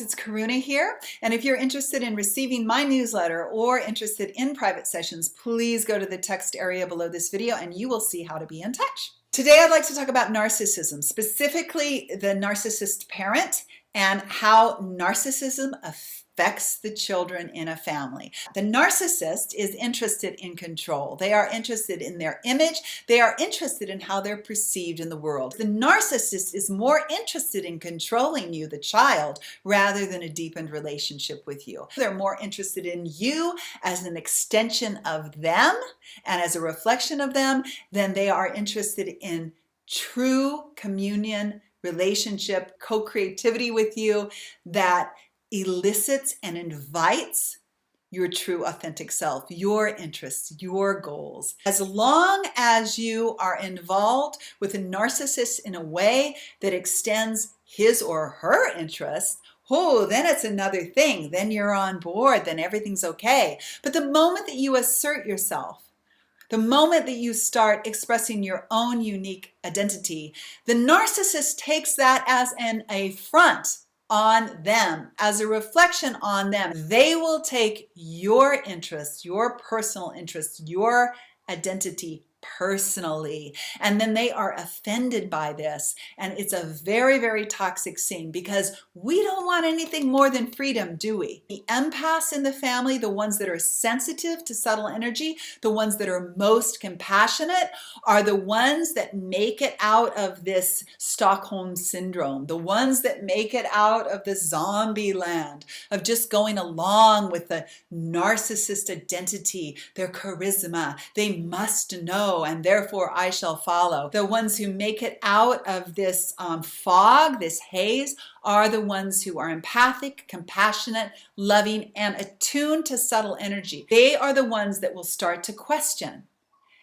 It's Karuna here, and if you're interested in receiving my newsletter or interested in private sessions, please go to the text area below this video and you will see how to be in touch. Today I'd like to talk about narcissism, specifically the narcissist parent and how narcissism affects the children in a family. The narcissist is interested in control. They are interested in their image. They are interested in how they're perceived in the world. The narcissist is more interested in controlling you, the child, rather than a deepened relationship with you. They're more interested in you as an extension of them and as a reflection of them than they are interested in true communion, relationship, co-creativity with you that elicits and invites your true authentic self, your interests, your goals. As long as you are involved with a narcissist in a way that extends his or her interests, then it's another thing. Then you're on board, then everything's okay. But the moment that you assert yourself, the moment that you start expressing your own unique identity, the narcissist takes that as an affront on them, as a reflection on them. They will take your interests, your personal interests, your identity personally, and then they are offended by this, and it's a very, very toxic scene because we don't want anything more than freedom, do we? The empaths in the family, the ones that are sensitive to subtle energy, the ones that are most compassionate, are the ones that make it out of this Stockholm syndrome, the ones that make it out of the Zombieland of just going along with the narcissist identity, their charisma. They must know, and therefore I shall follow. The ones who make it out of this fog, this haze, are the ones who are empathic, compassionate, loving, and attuned to subtle energy. They are the ones that will start to question,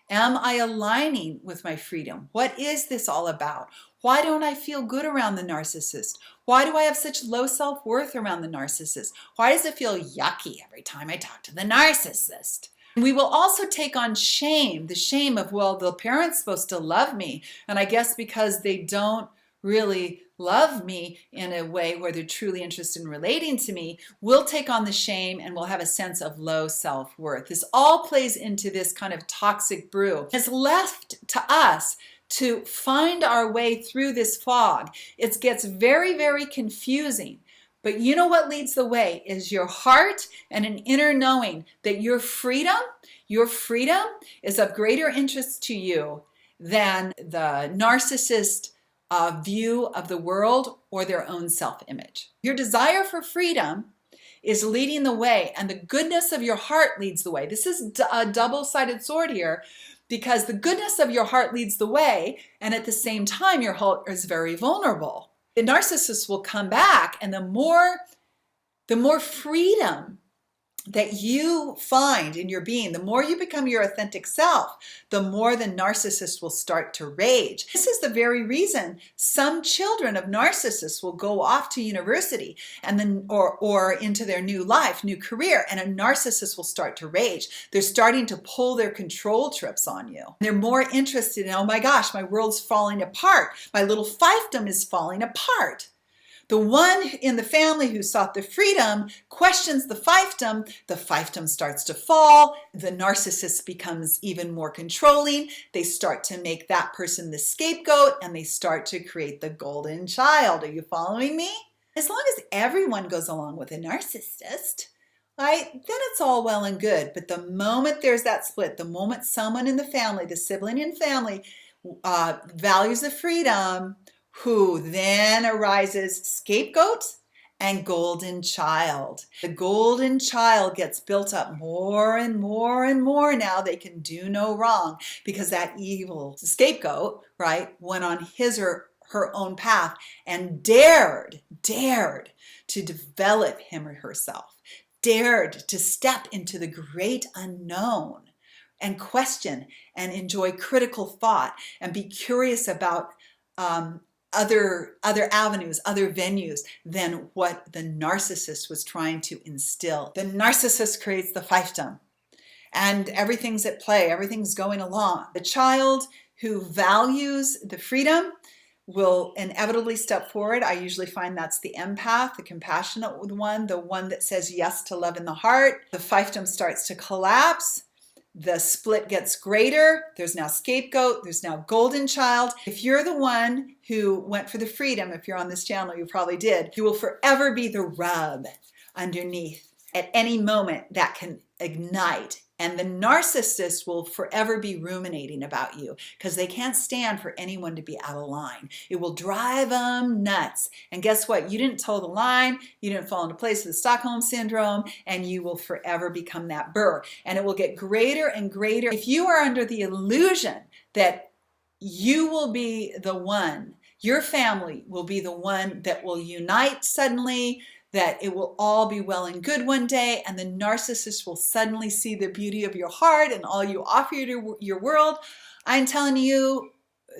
am I aligning with my freedom? What is this all about? Why don't I feel good around the narcissist? Why do I have such low self-worth around the narcissist? Why does it feel yucky every time I talk to the narcissist? We will also take on shame, the shame of, well, the parent's supposed to love me, and I guess because they don't really love me in a way where they're truly interested in relating to me, we'll take on the shame and we'll have a sense of low self-worth. This all plays into this kind of toxic brew. It's left to us to find our way through this fog. It gets very, very confusing. But you know what leads the way is your heart and an inner knowing that your freedom is of greater interest to you than the narcissist view of the world or their own self-image. Your desire for freedom is leading the way, and the goodness of your heart leads the way. This is a double-sided sword here, because the goodness of your heart leads the way, and at the same time your heart is very vulnerable. The narcissist will come back, and the more freedom that you find in your being, the more you become your authentic self, the more the narcissist will start to rage. This is the very reason some children of narcissists will go off to university and then or into their new life, new career, and a narcissist will start to rage. They're starting to pull their control trips on you. They're more interested in, oh my gosh, my world's falling apart. My little fiefdom is falling apart. The one in the family who sought the freedom questions the fiefdom starts to fall, the narcissist becomes even more controlling, they start to make that person the scapegoat, and they start to create the golden child. Are you following me? As long as everyone goes along with a narcissist, right, then it's all well and good. But the moment there's that split, the moment someone in the family, the sibling in family, values the freedom, who then arises scapegoat and golden child. The golden child gets built up more and more and more now. They can do no wrong because that evil scapegoat, right, went on his or her own path and dared to develop him or herself, dared to step into the great unknown and question and enjoy critical thought and be curious about other avenues, other venues than what the narcissist was trying to instill. The narcissist creates the fiefdom, and everything's at play, everything's going along. The child who values the freedom will inevitably step forward. I usually find that's the empath, the compassionate one, the one that says yes to love in the heart. The fiefdom starts to collapse. The split gets greater. There's now scapegoat. There's now golden child. If you're the one who went for the freedom, if you're on this channel, you probably did, you will forever be the rub underneath at any moment that can ignite. And the narcissist will forever be ruminating about you because they can't stand for anyone to be out of line. It will drive them nuts. And guess what? You didn't toe the line. You didn't fall into place with the Stockholm Syndrome, and you will forever become that burr. And it will get greater and greater. If you are under the illusion that you will be the one, your family will be the one that will unite suddenly, that it will all be well and good one day, and the narcissist will suddenly see the beauty of your heart and all you offer to your world. I'm telling you,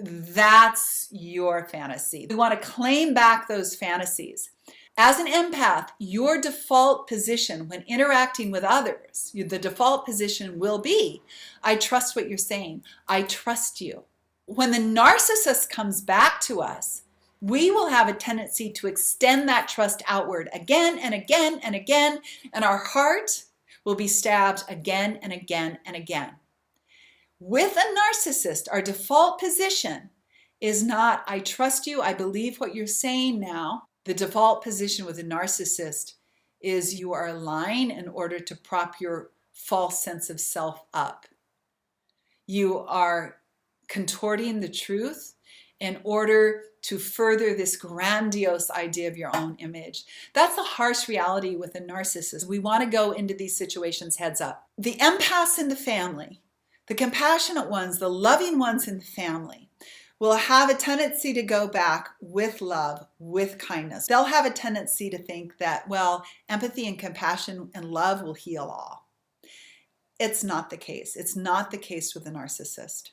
that's your fantasy. We want to claim back those fantasies. As an empath, your default position when interacting with others, the default position will be, I trust what you're saying. I trust you. When the narcissist comes back to us, we will have a tendency to extend that trust outward again and again and again, and our heart will be stabbed again and again and again. With a narcissist, our default position is not, I trust you, I believe what you're saying now. The default position with a narcissist is you are lying in order to prop your false sense of self up. You are contorting the truth in order to further this grandiose idea of your own image. That's a harsh reality with a narcissist. We want to go into these situations heads up. The empaths in the family, the compassionate ones, the loving ones in the family, will have a tendency to go back with love, with kindness. They'll have a tendency to think that, well, empathy and compassion and love will heal all. It's not the case. It's not the case with a narcissist.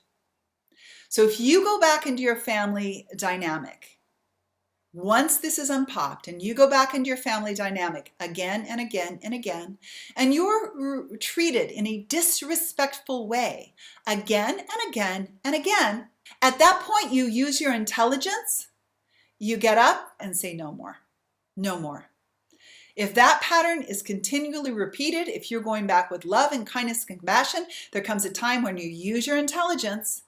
So if you go back into your family dynamic, once this is unpopped and you go back into your family dynamic again and again and again, and you're treated in a disrespectful way again and again and again, at that point you use your intelligence, you get up and say no more, no more. If that pattern is continually repeated, if you're going back with love and kindness and compassion, there comes a time when you use your intelligence,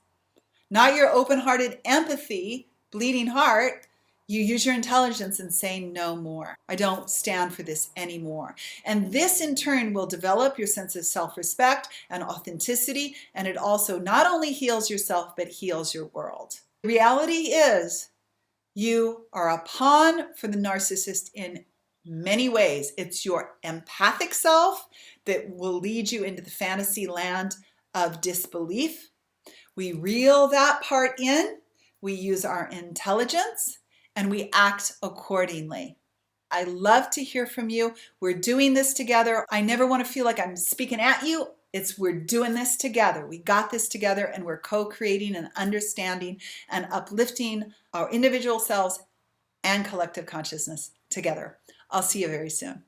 not your open-hearted empathy, bleeding heart. You use your intelligence and say no more. I don't stand for this anymore. And this in turn will develop your sense of self-respect and authenticity, and it also not only heals yourself, but heals your world. The reality is you are a pawn for the narcissist in many ways. It's your empathic self that will lead you into the fantasy land of disbelief. We reel that part in, we use our intelligence, and we act accordingly. I love to hear from you. We're doing this together. I never want to feel like I'm speaking at you. We're doing this together. We got this together, and we're co-creating and understanding and uplifting our individual selves and collective consciousness together. I'll see you very soon.